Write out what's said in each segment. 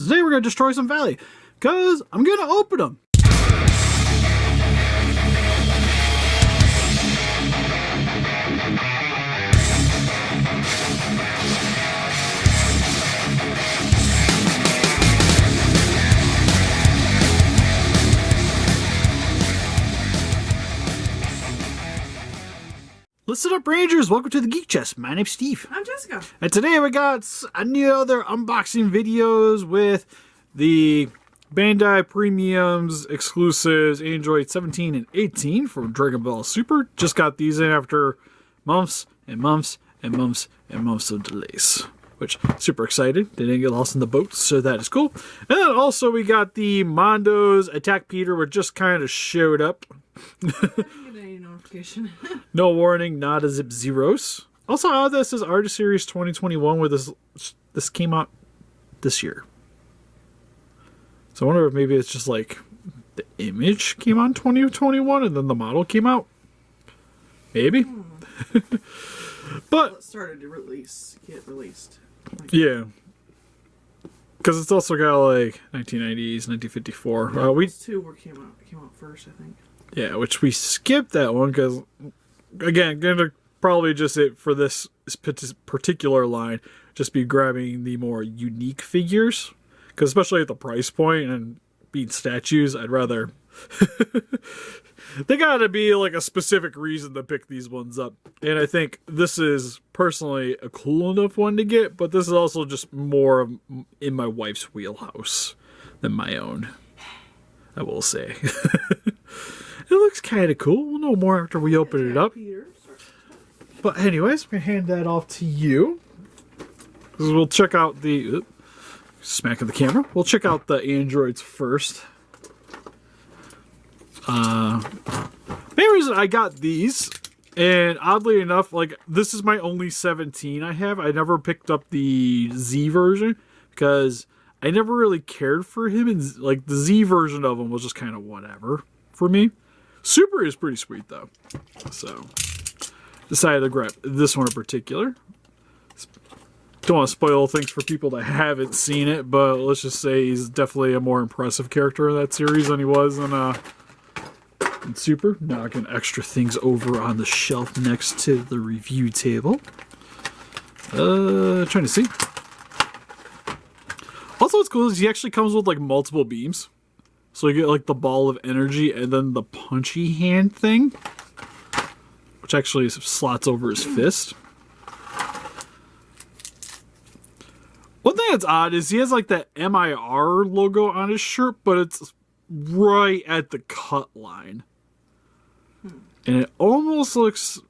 Today we're going to destroy some Valley, because I'm going to open them. Listen up, Rangers! Welcome to the Geek Chest. My name's Steve. I'm Jessica. And today we got another unboxing videos with the Bandai Premium's exclusives Android 17 and 18 from Dragon Ball Super. Just got these in after months and months and months and months of delays. Which, super excited. They didn't get lost in the boat, so that is cool. And then also we got the Mondo's Attack Peter, which just kind of showed up. Notification. No warning, not a Zip Zeros. Also, this is Artist Series 2021, where this came out this year. So I wonder if maybe it's just like the image came out in 2021 and then the model came out. Maybe. But well, it started to get released. Yeah. Because it's also got like 1990s, 1954. Those two came out first, I think. Yeah, which we skipped that one because, again, gonna probably just it for this particular line, just be grabbing the more unique figures. Because especially at the price point and being statues, I'd rather... They gotta be like a specific reason to pick these ones up. And I think this is personally a cool enough one to get, but this is also just more in my wife's wheelhouse than my own, I will say. It looks kind of cool. We'll know more after we open it up. But anyways, I'm going to hand that off to you. We'll check out the... smacking the camera. We'll check out the androids first. Main reason I got these, and oddly enough, like, this is my only 17 I have. I never picked up the Z version, because I never really cared for him, and like, the Z version of him was just kind of whatever for me. Super is pretty sweet though, so decided to grab this one in particular. Don't want to spoil things for people that haven't seen it, but let's just say he's definitely a more impressive character in that series than he was in Super. Knocking extra things over on the shelf next to the review table. Trying to see. Also, what's cool is he actually comes with like multiple beams. So you get like the ball of energy and then the punchy hand thing, which actually slots over his fist. One thing that's odd is he has like that MIR logo on his shirt, but it's right at the cut line. And it almost looks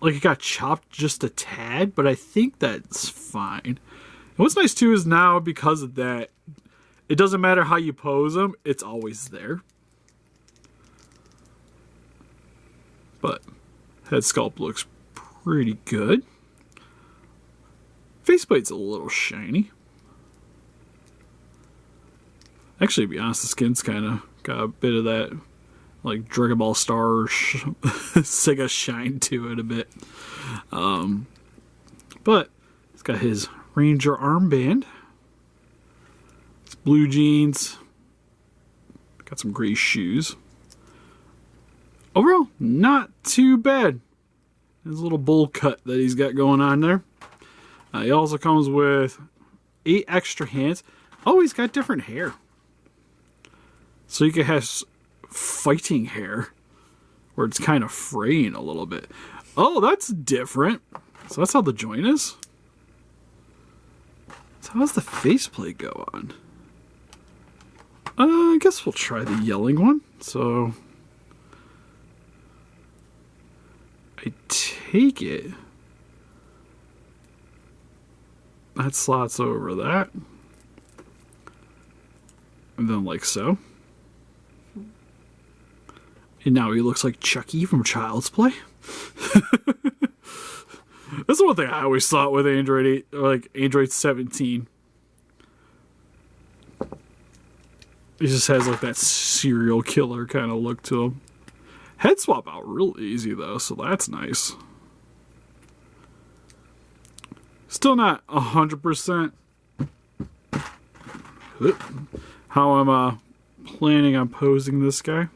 like it got chopped just a tad, but I think that's fine. And what's nice too is now, because of that, it doesn't matter how you pose them, it's always there. But head sculpt looks pretty good. Faceplate's a little shiny. Actually, to be honest, the skin's kind of got a bit of that, like, Dragon Ball Star Sega shine to it a bit. But it's got his Ranger armband. It's blue jeans. Got some gray shoes. Overall, not too bad. There's a little bowl cut that he's got going on there. He also comes with 8 extra hands. Oh, he's got different hair. So you can have fighting hair, where it's kind of fraying a little bit. Oh, that's different. So that's how the joint is. So how does the faceplate go on? I guess we'll try the yelling one. So I take it that slots over that, and then like so. And now he looks like Chucky from Child's Play. That's one thing I always thought with Android 8, or like Android 17. He just has like that serial killer kind of look to him. Head swap out real easy though, so that's nice. Still not 100% how I'm planning on posing this guy.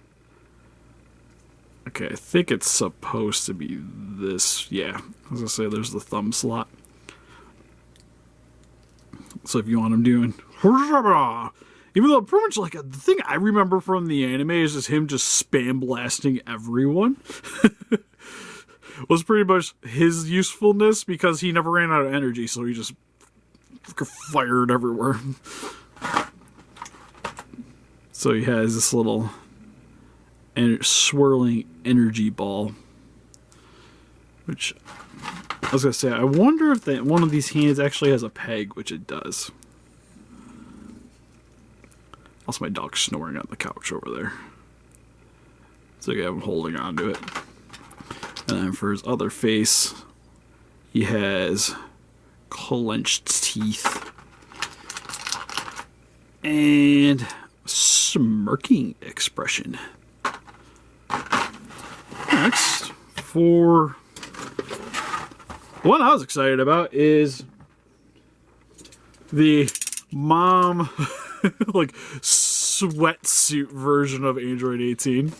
Okay, I think it's supposed to be this. Yeah, I was gonna say there's the thumb slot. So if you want him doing, even though pretty much like the thing I remember from the anime is just him just spam blasting everyone. Was pretty much his usefulness because he never ran out of energy, so he just fired everywhere. So he has this little swirling energy ball, which I was gonna say, I wonder if one of these hands actually has a peg, which it does. Also, my dog's snoring on the couch over there, so I have him holding on to it. And then for his other face, he has clenched teeth and smirking expression. Next, for the one I was excited about is the mom like sweatsuit version of Android 18.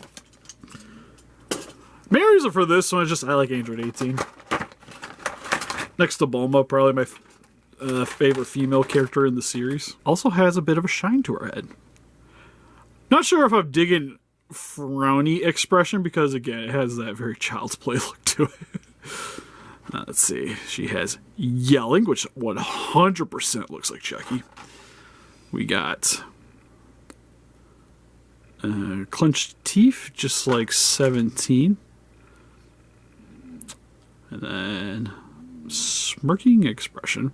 Main reason for this one is just I like Android 18. Next to Bulma, probably my favorite female character in the series. Also has a bit of a shine to her head. Not sure if I'm digging frowny expression because, again, it has that very child's play look to it. Let's see. She has yelling, which 100% looks like Chucky. We got clenched teeth, just like 17. And then smirking expression.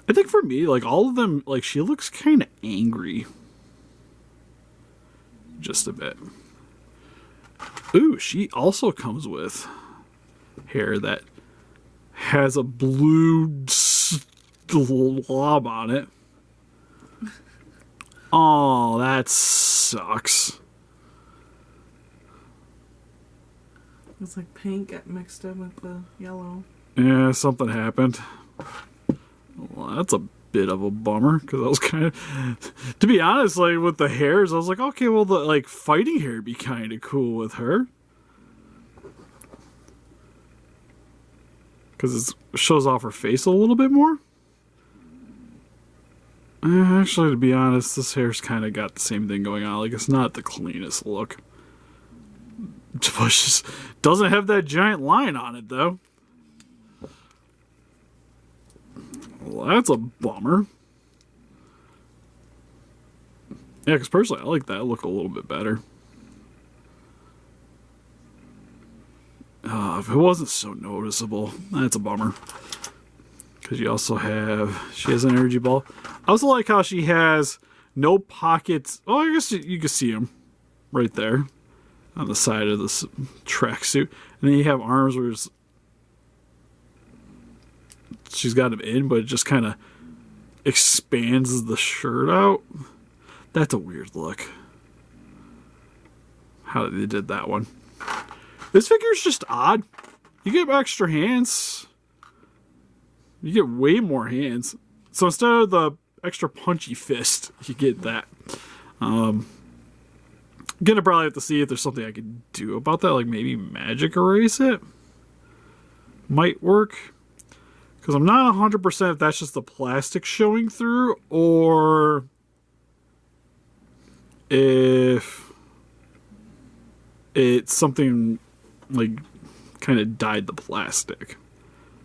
I think for me, like all of them, like she looks kind of angry. Just a bit. Ooh, she also comes with hair that has a blue blob on it. Oh, that sucks. It's like pink got mixed up with the yellow. Yeah, something happened. Well, that's a bit of a bummer because I was kind of, to be honest, like with the hairs, I was like, okay, well, the like fighting hair would be kind of cool with her because it shows off her face a little bit more. Actually, to be honest, this hair's kind of got the same thing going on. Like, it's not the cleanest look. But just doesn't have that giant line on it, though. Well, that's a bummer. Yeah, because personally, I like that look a little bit better. If it wasn't so noticeable, that's a bummer. Because you also have, she has an energy ball. I also like how she has no pockets. Oh, I guess you can see them right there on the side of this tracksuit. And then you have arms where she's got them in, but it just kind of expands the shirt out. That's a weird look. How they did that one. This figure's just odd. You get extra hands. You get way more hands. So instead of the extra punchy fist, you get that. Gonna probably have to see if there's something I can do about that. Like maybe magic erase it. Might work. Because I'm not 100% if that's just the plastic showing through or if it's something like kind of dyed the plastic.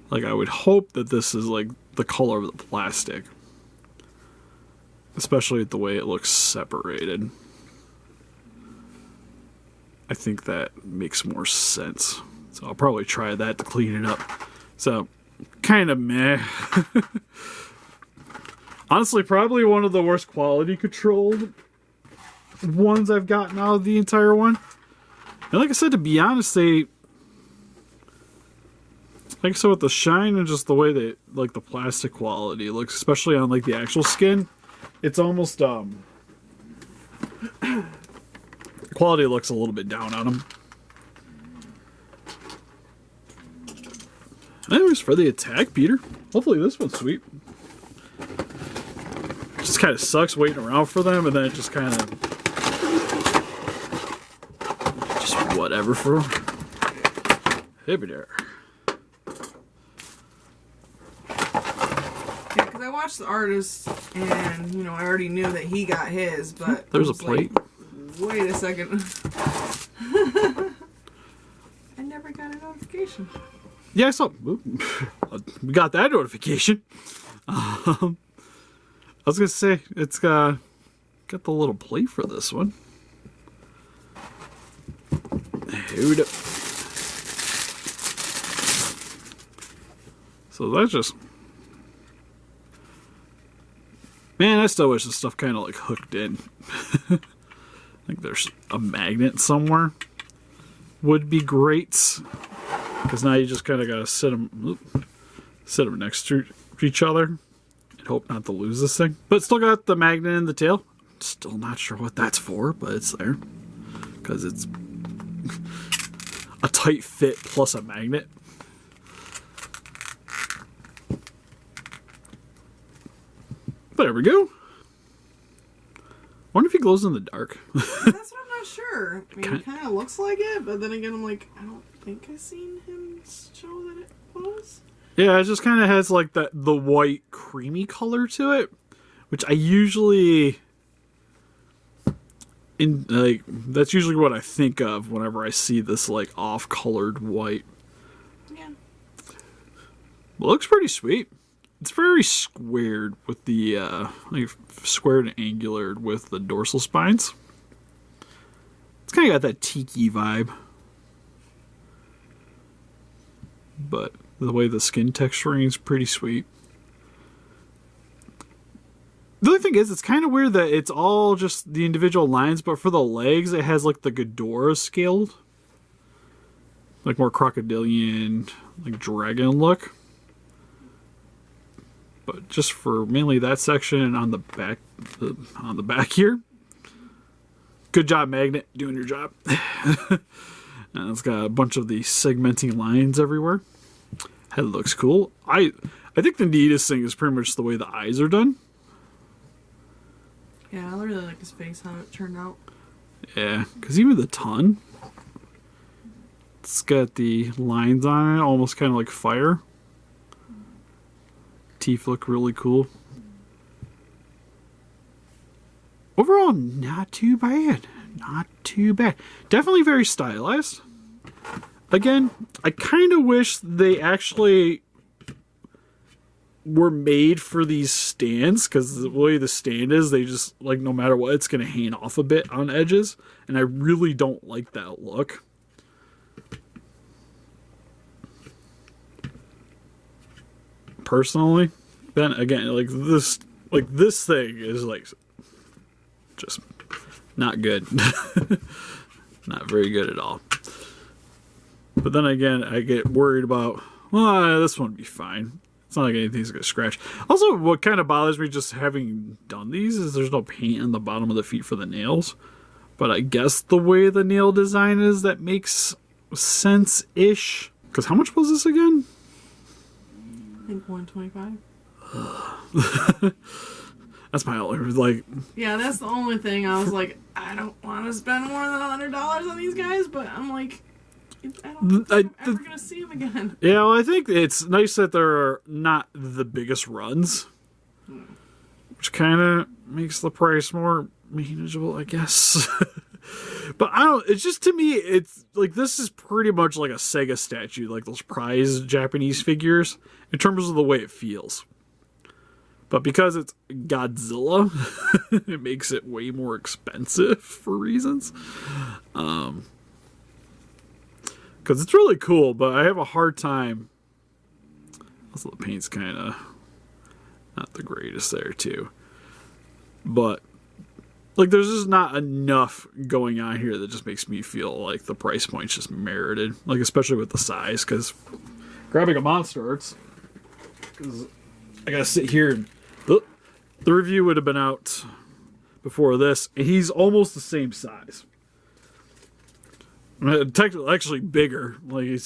Like I would hope that this is like the color of the plastic. Especially with the way it looks separated. I think that makes more sense. So I'll probably try that to clean it up. So, kind of meh. Honestly, probably one of the worst quality controlled ones I've gotten out of the entire one. And like I said, to be honest, like I said, with the shine and just the way that, like, the plastic quality looks, especially on, like, the actual skin, it's almost, quality looks a little bit down on them. Anyways, for the attack, Peter, hopefully this one's sweet. Just just kind of sucks waiting around for them, and then it just kind of just whatever for hippie there. Yeah, because I watched the artist, and you know I already knew that he got his, but there's a plate. Like, wait a second. I never got a notification. Yeah, I saw. We got that notification. I was gonna say it's got the little plate for this one. Hold up. So that's just, man. I still wish this stuff kind of like hooked in. I think there's a magnet somewhere. Would be great, because now you just kind of gotta sit them next to each other and hope not to lose this thing. But it's still got the magnet in the tail. Still not sure what that's for, but it's there because it's a tight fit plus a magnet. There we go. Wonder if he glows in the dark. That's what I'm not sure. I mean, it kind of looks like it, but then again, I'm like, I don't think I've seen him show that it was. Yeah, it just kind of has like the white creamy color to it, which I usually that's usually what I think of whenever I see this like off-colored white. Yeah. Well, it looks pretty sweet. It's very squared with the like squared and angular with the dorsal spines. It's kind of got that tiki vibe, but the way the skin texturing is pretty sweet. The other thing is, it's kind of weird that it's all just the individual lines, but for the legs, it has like the Ghidorah scaled, like more crocodilian, like dragon look. But just for mainly that section and on the back here. Good job, Magnet, doing your job. And it's got a bunch of the segmenting lines everywhere. Head looks cool. I think the neatest thing is pretty much the way the eyes are done. Yeah, I really like his face, how it turned out. Yeah, because even the tongue, it's got the lines on it, almost kind of like fire. Teeth look really cool. Overall, not too bad. Not too bad. Definitely very stylized. Again, I kind of wish they actually were made for these stands, because the way the stand is, they just, like, no matter what, it's going to hang off a bit on edges, and I really don't like that look. Personally, then again, like this thing is like just not good. Not very good at all. But then again, I get worried about, well, this one would be fine. It's not like anything's gonna scratch. Also, what kind of bothers me just having done these is there's no paint on the bottom of the feet for the nails. But I guess the way the nail design is, that makes sense-ish. Because how much was this again? I think $125. That's my only, like... Yeah, that's the only thing. I was like, I don't want to spend more than $100 on these guys, but I'm like, I don't think I'm ever going to see them again. Yeah, well, I think it's nice that they're not the biggest runs. Which kind of makes the price more manageable, I guess. But I don't, it's just, to me, it's like, this is pretty much like a Sega statue, like those prize Japanese figures, in terms of the way it feels. But because it's Godzilla, it makes it way more expensive for reasons. Because it's really cool, but I have a hard time. Also, the paint's kind of not the greatest there, too. But like, there's just not enough going on here that just makes me feel like the price point's just merited. Like, especially with the size, because grabbing a monster hurts. Because I gotta sit here and... The review would have been out before this, and he's almost the same size. Technically, actually bigger. Like, he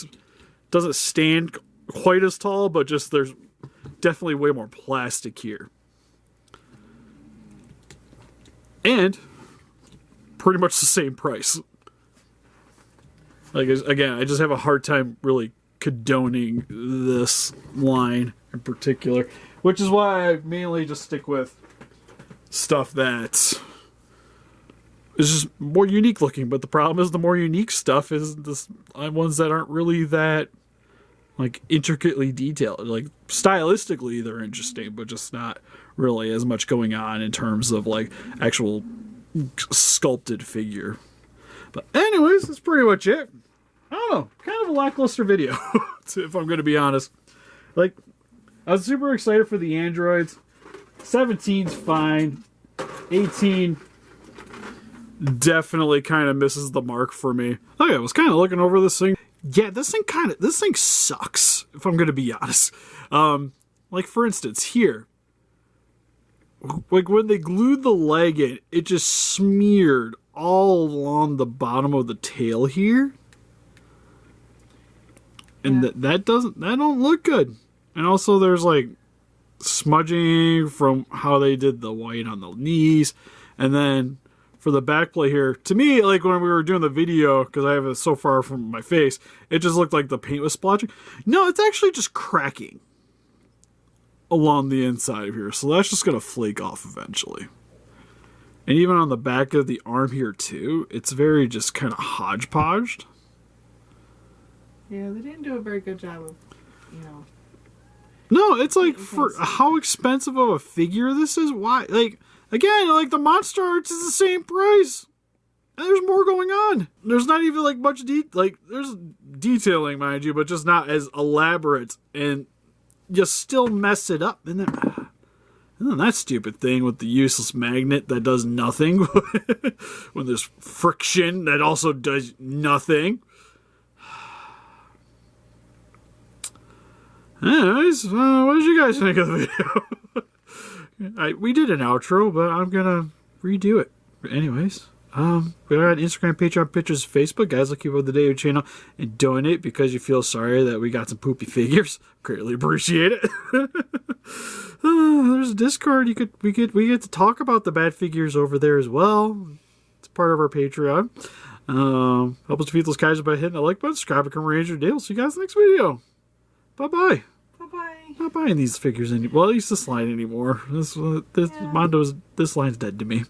doesn't stand quite as tall, but just there's definitely way more plastic here. And pretty much the same price. Like, again, I just have a hard time really condoning this line in particular, which is why I mainly just stick with stuff that is just more unique looking. But the problem is the more unique stuff is the ones that aren't really that like intricately detailed. Like stylistically they're interesting, but just not really as much going on in terms of like actual sculpted figure. But anyways, that's pretty much it. I don't know, kind of a lackluster video, if I'm going to be honest. Like, I was super excited for the androids. 17's fine. 18 definitely kind of misses the mark for me. Okay, I was kind of looking over this thing. Yeah, this thing sucks, if I'm going to be honest. Like, for instance, here. Like, when they glued the leg in, it just smeared all along the bottom of the tail here. And Yeah. that don't look good. And also there's like smudging from how they did the white on the knees. And then for the back plate here, to me, like when we were doing the video, because I have it so far from my face, it just looked like the paint was splotching. No, it's actually just cracking along the inside of here. So that's just going to flake off eventually. And even on the back of the arm here too, it's very just kind of hodgepodged. Yeah, they didn't do a very good job of, you know. No, it's like for how expensive of a figure this is. Why? Like, again, like the Monster Arts is the same price. And there's more going on. There's not even like much there's detailing, mind you, but just not as elaborate, and you still mess it up. And then that stupid thing with the useless magnet that does nothing when there's friction that also does nothing. Anyways, what did you guys think of the video? We did an outro, but I'm gonna redo it. Anyways, we got Instagram, Patreon, pictures, Facebook. Guys, look over the Daily Channel and donate because you feel sorry that we got some poopy figures. Greatly appreciate it. There's a Discord. We get to talk about the bad figures over there as well. It's part of our Patreon. Help us defeat those guys by hitting the like button, subscribe, become a Ranger Dale. See you guys next video. Bye-bye. Bye-bye. Not buying these figures anymore. Well, at least this line anymore. This line's dead to me.